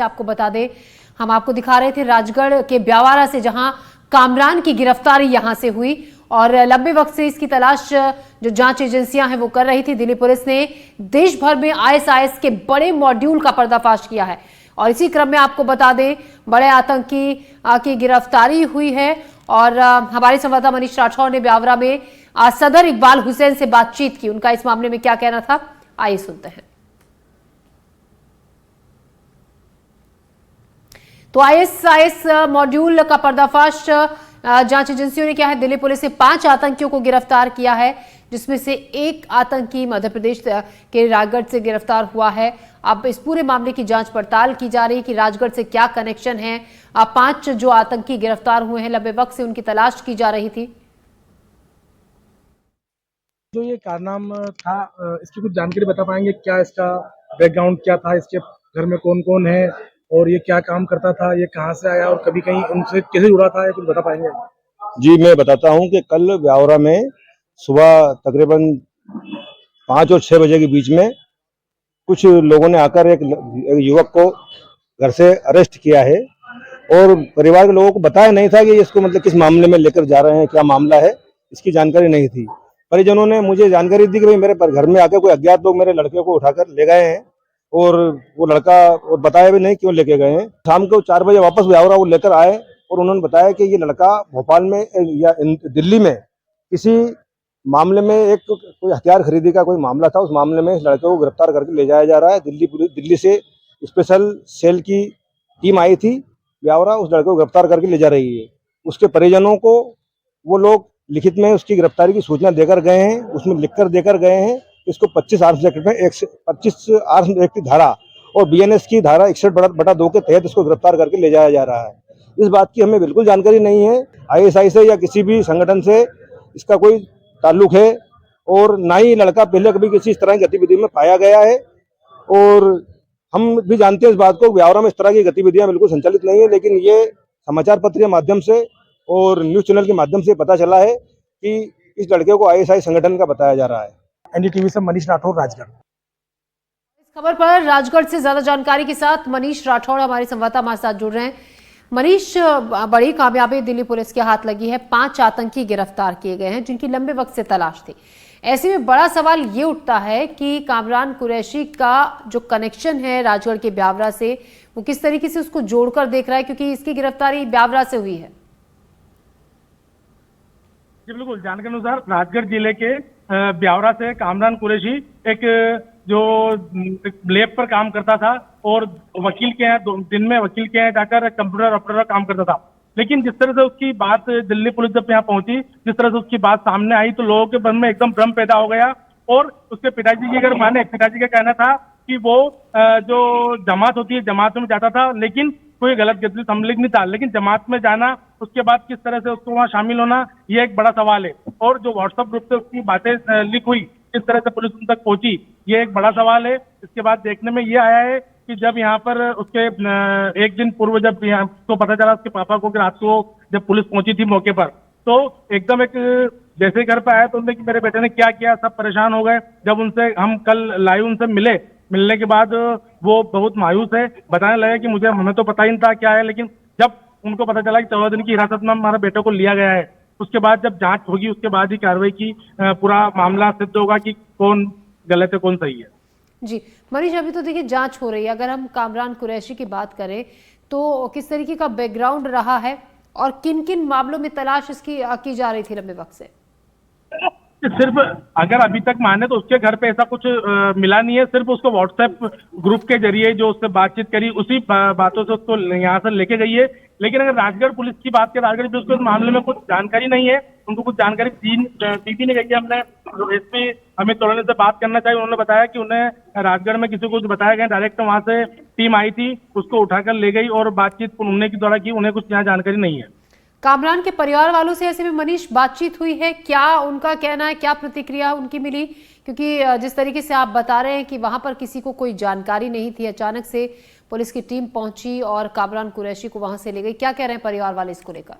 आपको बता दें, हम आपको दिखा रहे थे राजगढ़ के ब्यावारा से, जहां कामरान की गिरफ्तारी यहां से हुई और लंबे वक्त से इसकी तलाश जो जांच एजेंसियां हैं वो कर रही थी। दिल्ली पुलिस ने देश भर में आईएसआईएस के बड़े मॉड्यूल का पर्दाफाश किया है और इसी क्रम में आपको बता दें बड़े आतंकी की गिरफ्तारी हुई है। और हमारे संवाददाता मनीष राठौर ने ब्यावरा में सदर इकबाल हुसैन से बातचीत की। उनका इस मामले में क्या कहना था, आइए सुनते हैं। तो आईएसआईएस मॉड्यूल का पर्दाफाश जांच एजेंसियों ने किया है। दिल्ली पुलिस ने 5 आतंकियों को गिरफ्तार किया है, जिसमें से एक आतंकी मध्य प्रदेश के राजगढ़ से गिरफ्तार हुआ है। अब इस पूरे मामले की जांच पड़ताल की जा रही है कि राजगढ़ से क्या कनेक्शन है। 5 जो आतंकी गिरफ्तार हुए हैं, लंबे वक्त से उनकी तलाश की जा रही थी। जो ये कारनामा था, इसकी कुछ जानकारी बता पाएंगे? क्या इसका बैकग्राउंड क्या था, इसके घर में कौन कौन है और ये क्या काम करता था, ये कहाँ से आया और कभी कहीं उनसे कैसे जुड़ा था, ये कुछ बता पाएंगे? जी, मैं बताता हूँ कि कल ब्यावरा में सुबह तकरीबन 5 और 6 बजे के बीच में कुछ लोगों ने आकर एक युवक को घर से अरेस्ट किया है और परिवार के लोगों को बताया नहीं था कि इसको मतलब किस मामले में लेकर जा रहे हैं, क्या मामला है, इसकी जानकारी नहीं थी। परिजनों ने मुझे जानकारी दी कि भाई मेरे घर में आके कोई अज्ञात लोग मेरे लड़के को उठाकर ले गए हैं और वो लड़का और बताया भी नहीं क्यों लेके गए हैं। शाम को 4 बजे वापस ब्यावरा वो लेकर आए और उन्होंने बताया कि ये लड़का भोपाल में या दिल्ली में किसी मामले में एक कोई हथियार खरीदी का कोई मामला था, उस मामले में इस लड़के को गिरफ्तार करके ले जाया जा रहा है। दिल्ली से स्पेशल सेल की टीम आई थी ब्यावरा, उस लड़के को गिरफ्तार करके ले जा रही है। उसके परिजनों को वो लोग लिखित में उसकी गिरफ्तारी की सूचना देकर गए हैं, उसमें लिखकर देकर गए हैं। इसको 25 आर्म्स एक्ट में 25 आर्म्स एक्ट की धारा और बीएनएस की धारा 61/2 के तहत इसको गिरफ्तार करके ले जाया जा रहा है। इस बात की हमें बिल्कुल जानकारी नहीं है आईएसआई से या किसी भी संगठन से इसका कोई ताल्लुक है और ना ही लड़का पहले कभी किसी इस तरह की गतिविधि में पाया गया है। और हम भी जानते हैं इस बात को, ब्यावरा में इस तरह की गतिविधियां बिल्कुल संचालित नहीं है, लेकिन ये समाचार पत्र के माध्यम से और न्यूज चैनल के माध्यम से पता चला है कि इस लड़के को आईएसआई संगठन का बताया जा रहा है। एनडीटीवी से मनीष राठौर, राजगढ़। इस खबर पर राजगढ़ से ज्यादा जानकारी के साथ मनीष राठौर हमारे संवाददाता हमारे साथ जुड़ रहे हैं। मनीष, बड़ी कामयाबी दिल्ली पुलिस के हाथ लगी है, 5 आतंकी गिरफ्तार किए गए हैं जिनकी लंबे वक्त से तलाश थी। ऐसे में बड़ा सवाल ये उठता है कि कामरान कुरैशी का जो कनेक्शन है राजगढ़ के ब्यावरा से, वो किस तरीके से उसको जोड़कर देख रहा है, क्योंकि इसकी गिरफ्तारी ब्यावरा से हुई है। जी बिल्कुल, जानकारी अनुसार राजगढ़ जिले के ब्यावरा से कामरान कुरैशी एक जो लैब पर काम करता था और वकील के यहाँ दिन में वकील के यहाँ जाकर कंप्यूटर ऑपरेटर काम करता था। लेकिन जिस तरह से उसकी बात दिल्ली पुलिस जब यहाँ पहुंची, जिस तरह से उसकी बात सामने आई तो लोगों के मन में एकदम भ्रम पैदा हो गया। और उसके पिताजी की अगर माने, पिताजी का कहना था कि वो जो जमात होती है जमात में जाता था, लेकिन कोई गलत गतिविधि सम्मिलित नहीं था। लेकिन जमात में जाना, उसके बाद किस तरह से उसको वहाँ शामिल होना, ये एक बड़ा सवाल है। और जो व्हाट्सएप ग्रुप से उसकी बातें लीक हुई, किस तरह से पुलिस उन तक पहुंची, ये एक बड़ा सवाल है। इसके बाद देखने में ये आया है कि जब यहाँ पर उसके एक दिन पूर्व जब उसको पता चला उसके पापा को कि रात को जब पुलिस पहुंची थी मौके पर, तो एकदम एक जैसे घर पे आया तो उनने कि मेरे बेटे ने क्या किया, सब परेशान हो गए। जब उनसे हम कल लाइव उनसे मिलने के बाद वो बहुत मायूस है, बताने लगे कि हमें तो पता ही नहीं था क्या है। लेकिन जब उनको पता चला कि 14 दिन की हिरासत में हमारे बेटे को लिया गया है, उसके बाद जब जांच होगी उसके बाद ही कार्रवाई की पूरा मामला सिद्ध होगा कि कौन गलत है कौन सही है। जी मनीष, अभी तो देखिए जांच हो रही है। अगर हम कामरान कुरैशी की बात करें तो किस तरीके का बैकग्राउंड रहा है और किन किन मामलों में तलाश इसकी की जा रही थी लंबे वक्त से? सिर्फ अगर अभी तक माने तो उसके घर पे ऐसा कुछ मिला नहीं है। सिर्फ उसको व्हाट्सएप ग्रुप के जरिए जो उससे बातचीत करी, उसी बातों से उसको यहाँ से लेके गई है। लेकिन अगर राजगढ़ पुलिस की बात करें, राजगढ़ पुलिस को इस मामले में कुछ जानकारी नहीं है, उनको कुछ जानकारी दी भी नहीं गई है। हमने एसपी अमित तोरने से बात करना चाहिए, उन्होंने बताया कि उन्हें राजगढ़ में किसी को कुछ बताया गया, डायरेक्ट वहां से टीम आई थी, उसको उठाकर ले गई और बातचीत उन्होंने के द्वारा की, उन्हें कुछ यहाँ जानकारी नहीं है। कामरान के परिवार वालों से ऐसे में मनीष बातचीत हुई है, क्या उनका कहना है, क्या प्रतिक्रिया उनकी मिली? क्योंकि जिस तरीके से आप बता रहे हैं कि वहां पर किसी को कोई जानकारी नहीं थी, अचानक से पुलिस की टीम पहुंची और कामरान कुरैशी को वहां से ले गई, क्या कह रहे हैं परिवार वाले इसको लेकर?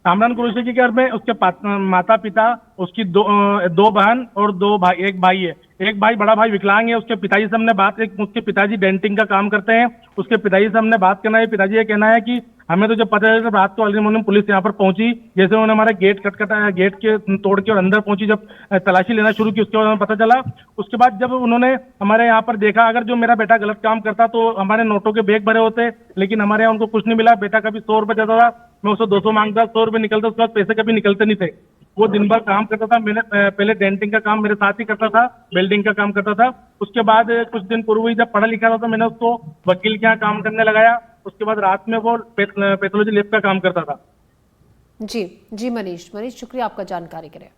कामरान कुरैशी के घर में उसके माता पिता, उसकी दो बहन और दो भाई, एक भाई है। एक भाई, बड़ा भाई विकलांग है। उसके पिताजी से हमने बात, उसके पिताजी डेंटिंग का काम करते हैं। उसके पिताजी से हमने बात करना है। पिताजी ये कहना है कि हमें तो जब पता चला, जब रात को अर्ली मॉर्निंग पुलिस यहाँ पर पहुंची, जैसे उन्होंने हमारे गेट खटखटाया, गेट के तोड़ के और अंदर पहुंची, जब तलाशी लेना शुरू की, उसके बाद हमें पता चला। उसके बाद जब उन्होंने हमारे यहाँ पर देखा, अगर जो मेरा बेटा गलत काम करता तो हमारे नोटों के बैग भरे होते, लेकिन हमारे यहाँ उनको कुछ नहीं मिला। बेटा कभी 100 रुपये देता था, मैं उससे 200 मांगता, 100 रुपये निकलता, उसके बाद पैसे कभी निकलते नहीं थे। वो दिन भर काम करता था। मैंने पहले डेंटिंग का काम मेरे साथ ही करता था, वेल्डिंग का काम करता था। उसके बाद कुछ दिन पूर्व ही जब पढ़ा लिखा था तो मैंने उसको वकील के यहाँ काम करने लगाया। उसके बाद रात में वो पैथोलॉजी लैब का काम करता था। जी मनीष, शुक्रिया आपका जानकारी के लिए।